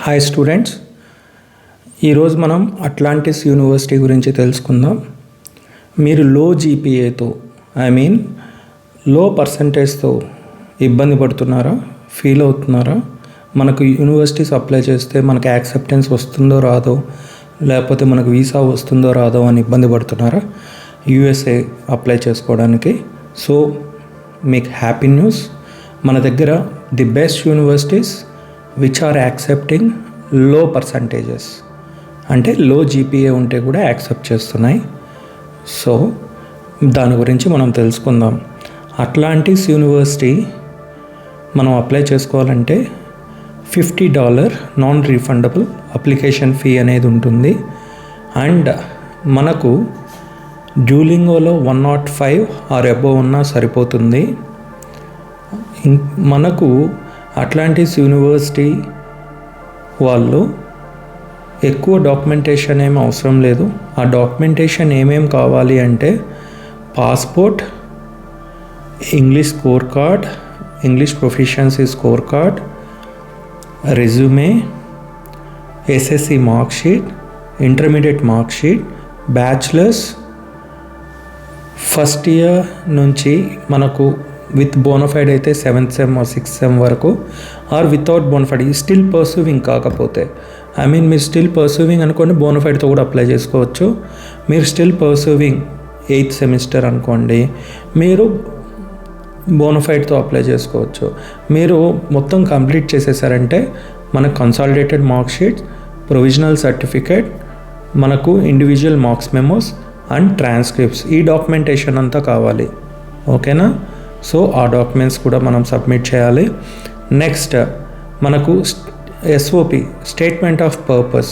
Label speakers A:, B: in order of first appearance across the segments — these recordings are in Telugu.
A: హాయ్ స్టూడెంట్స్, ఈరోజు మనం అట్లాంటిస్ యూనివర్సిటీ గురించి తెలుసుకుందాం. మీరు లో జీపీఏతో లో పర్సంటేజ్తో ఇబ్బంది పడుతున్నారా, ఫీల్ అవుతున్నారా? మనకు యూనివర్సిటీస్ అప్లై చేస్తే మనకు యాక్సెప్టెన్స్ వస్తుందో రాదో, లేకపోతే మనకు వీసా వస్తుందో రాదో అని ఇబ్బంది పడుతున్నారా యూఎస్ఏ అప్లై చేసుకోవడానికి? సో మీకు హ్యాపీ న్యూస్, మన దగ్గర the best universities which are accepting low percentages, అంటే లో జీపీఏ ఉంటే కూడా యాక్సెప్ట్ చేస్తున్నాయి. సో దాని గురించి మనం తెలుసుకుందాం. అట్లాంటిస్ యూనివర్సిటీ మనం అప్లై చేసుకోవాలంటే $50 నాన్ రీఫండబుల్ అప్లికేషన్ ఫీ అనేది ఉంటుంది. అండ్ మనకు డ్యూలింగోలో 105 ఆర్ అబోవ్ ఉన్నా సరిపోతుంది. మనకు అట్లాంటిస్ యూనివర్సిటీ వాళ్ళు ఎక్కువ డాక్యుమెంటేషన్ ఏమి అవసరం లేదు. ఆ డాక్యుమెంటేషన్ ఏమేమి కావాలి అంటే passport, English score card, English proficiency score card, resume, SSC mark sheet, intermediate mark sheet, bachelors first year నుంచి మనకు విత్ బోనఫైడ్ అయితే 7th sem or 6th sem వరకు, or without bonafide still pursuing కాకపోతే, మీరు స్టిల్ పర్సూవింగ్ అనుకోండి, బోనఫైడ్తో కూడా అప్లై చేసుకోవచ్చు. మీరు స్టిల్ పర్సూవింగ్ 8th సెమిస్టర్ అనుకోండి, మీరు బోనఫైడ్తో అప్లై చేసుకోవచ్చు. మీరు మొత్తం కంప్లీట్ చేసేసారంటే మనకు consolidated mark sheets, provisional certificate, మనకు individual marks memos and transcripts, ఈ డాక్యుమెంటేషన్ అంతా కావాలి. ఓకేనా? సో ఆ డాక్యుమెంట్స్ కూడా మనం సబ్మిట్ చేయాలి. నెక్స్ట్ మనకు ఎస్ఓపి, స్టేట్మెంట్ ఆఫ్ పర్పస్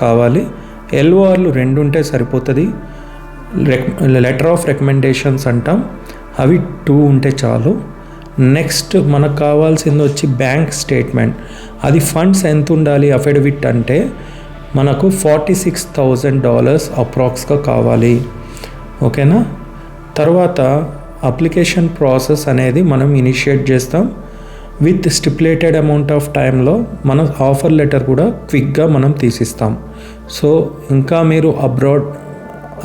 A: కావాలి. ఎల్ఓఆర్లు 2 ఉంటే సరిపోతుంది. లెటర్ ఆఫ్ రికమెండేషన్స్ అంటాం, అవి 2 ఉంటే చాలు. నెక్స్ట్ మనకు కావాల్సింది వచ్చి బ్యాంక్ స్టేట్మెంట్. అది ఫండ్స్ ఎంత ఉండాలి అఫిడవిట్ అంటే మనకు $46,000 అప్రాక్స్గా కావాలి. ఓకేనా? తర్వాత అప్లికేషన్ ప్రాసెస్ అనేది మనం ఇనిషియేట్ చేస్తాం. విత్ స్టిపులేటెడ్ అమౌంట్ ఆఫ్ టైంలో మన ఆఫర్ లెటర్ కూడా క్విక్గా మనం తీసిస్తాం. సో ఇంకా మీరు అబ్రాడ్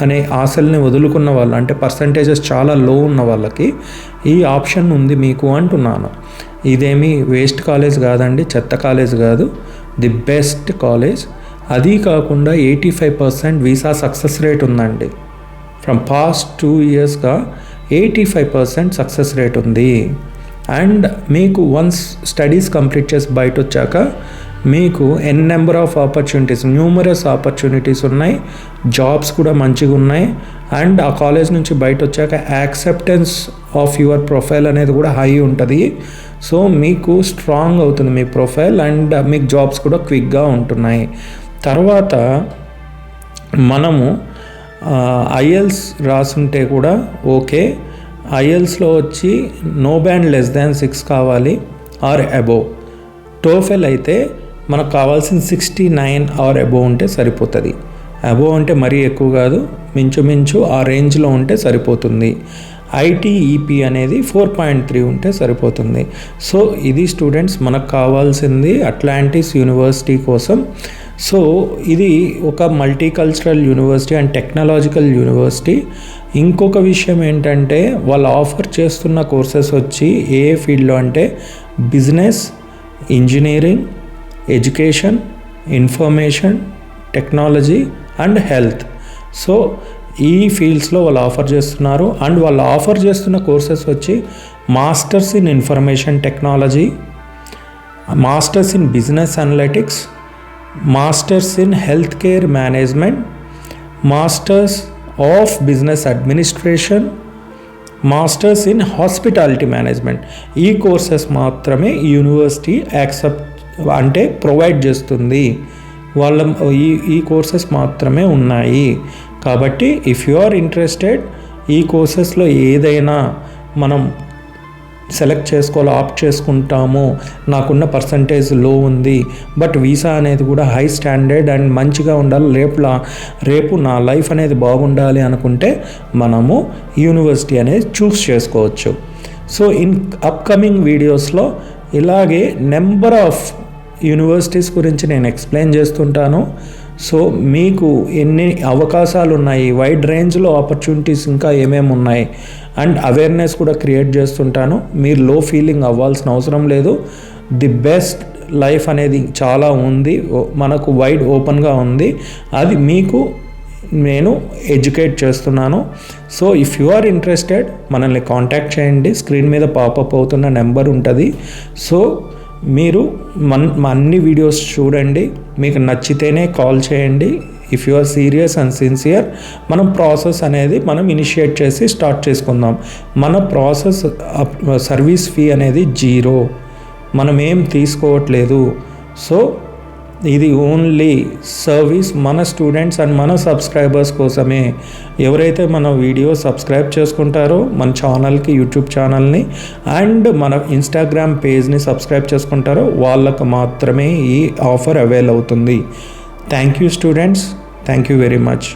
A: అనే ఆశల్ని వదులుకున్న వాళ్ళు, అంటే పర్సంటేజెస్ చాలా లో ఉన్న వాళ్ళకి ఈ ఆప్షన్ ఉంది మీకు అంటున్నాను. ఇదేమి వేస్ట్ కాలేజ్ కాదండి, చెత్త కాలేజ్ కాదు, ది బెస్ట్ కాలేజ్. అది కాకుండా 85% వీసా సక్సెస్ రేట్ ఉందండి. ఫ్రమ్ పాస్ట్ 2 ఇయర్స్గా 85% సక్సెస్ రేట్ ఉంది. అండ్ మీకు వన్స్ స్టడీస్ కంప్లీట్ చేసి బయట వచ్చాక మీకు number of opportunities, numerous opportunities ఉన్నాయి, జాబ్స్ కూడా మంచిగా ఉన్నాయి. అండ్ ఆ కాలేజ్ నుంచి బయట వచ్చాక యాక్సెప్టెన్స్ ఆఫ్ యువర్ ప్రొఫైల్ అనేది కూడా హై ఉంటుంది. సో మీకు స్ట్రాంగ్ అవుతుంది మీ ప్రొఫైల్, అండ్ మీకు జాబ్స్ కూడా క్విక్గా ఉంటున్నాయి. తర్వాత మనము ఐఎల్స్ రాసుంటే కూడా ఓకే. ఐఎల్స్లో వచ్చి నో బ్యాండ్ <6 కావాలి ఆర్ అబోవ్. టోఫెల్ అయితే మనకు కావాల్సిన 69 ఆర్ అబోవ్ ఉంటే సరిపోతుంది. అబోవ్ అంటే మరీ ఎక్కువ కాదు, మించుమించు ఆ రేంజ్లో ఉంటే సరిపోతుంది. ఐటీఈపీ అనేది 4.3 ఉంటే సరిపోతుంది. సో ఇది స్టూడెంట్స్ మనకు కావాల్సింది అట్లాంటిస్ యూనివర్సిటీ కోసం. సో ఇది ఒక multicultural university and technological university. ఇంకొక విషయం ఏంటంటే వాళ్ళు ఆఫర్ చేస్తున్న కోర్సెస్ వచ్చి ఏ ఫీల్డ్లో అంటే business, engineering, education, information technology and health. So ఈ ఫీల్డ్స్లో వాళ్ళు ఆఫర్ చేస్తున్నారు. అండ్ వాళ్ళు ఆఫర్ చేస్తున్న కోర్సెస్ వచ్చి masters in information technology, masters in business analytics, masters in health care management, masters of business administration, masters in hospitality management. ఈ కోర్సెస్ మాత్రమే యూనివర్సిటీ అంటే ప్రొవైడ్ చేస్తుంది. ఈ కోర్సెస్ మాత్రమే ఉన్నాయి. కాబట్టి ఇఫ్ యు ఆర్ ఇంట్రెస్టెడ్, ఈ కోర్సెస్లో ఏదైనా మనం సెలెక్ట్ ఆప్ట్ చేసుకుంటాము, నాకున్న పర్సంటేజ్ లో ఉంది, బట్ వీసా అనేది కూడా హై స్టాండర్డ్ అండ్ మంచిగా ఉండాలి, రేపు నా లైఫ్ అనేది బాగుండాలి అనుకుంటే మనము యూనివర్సిటీ అనేది చూస్ చేసుకోవచ్చు. సో ఇన్ అప్కమింగ్ వీడియోస్లో ఇలాగే నెంబర్ ఆఫ్ యూనివర్సిటీస్ గురించి నేను ఎక్స్ప్లెయిన్ చేస్తుంటాను. సో మీకు ఎన్ని అవకాశాలు ఉన్నాయి, వైడ్ రేంజ్లో ఆపర్చునిటీస్ ఇంకా ఏమేమి ఉన్నాయి అండ్ అవేర్నెస్ కూడా క్రియేట్ చేస్తుంటాను. మీరు లో ఫీలింగ్ అవ్వాల్సిన అవసరం లేదు. ది బెస్ట్ లైఫ్ అనేది చాలా ఉంది, మనకు వైడ్ ఓపెన్గా ఉంది. అది మీకు నేను ఎడ్యుకేట్ చేస్తున్నాను. So if you are interested మనల్ని కాంటాక్ట్ చేయండి. స్క్రీన్ మీద పాపప్ అవుతున్న నెంబర్ ఉంటుంది. సో మీరు మా అన్ని వీడియోస్ చూడండి, మీకు నచ్చితేనే కాల్ చేయండి. If you are serious and sincere మనం ప్రాసెస్ అనేది మనం ఇనిషియేట్ చేసి స్టార్ట్ చేసుకుందాం. మన ప్రాసెస్ సర్వీస్ ఫీ అనేది 0, మనం ఏం తీసుకోవట్లేదు. సో ఇది ఓన్లీ సర్వీస్ మన స్టూడెంట్స్ అండ్ మన సబ్స్క్రైబర్స్ కోసమే. ఎవరైతే మన వీడియో సబ్స్క్రైబ్ చేసుకుంటారో మన ఛానల్కి, యూట్యూబ్ ఛానల్ని అండ్ మన ఇన్స్టాగ్రామ్ పేజ్ని సబ్స్క్రైబ్ చేసుకుంటారో వాళ్ళకు మాత్రమే ఈ ఆఫర్ అవైల్ అవుతుంది. Thank you students, thank you very much.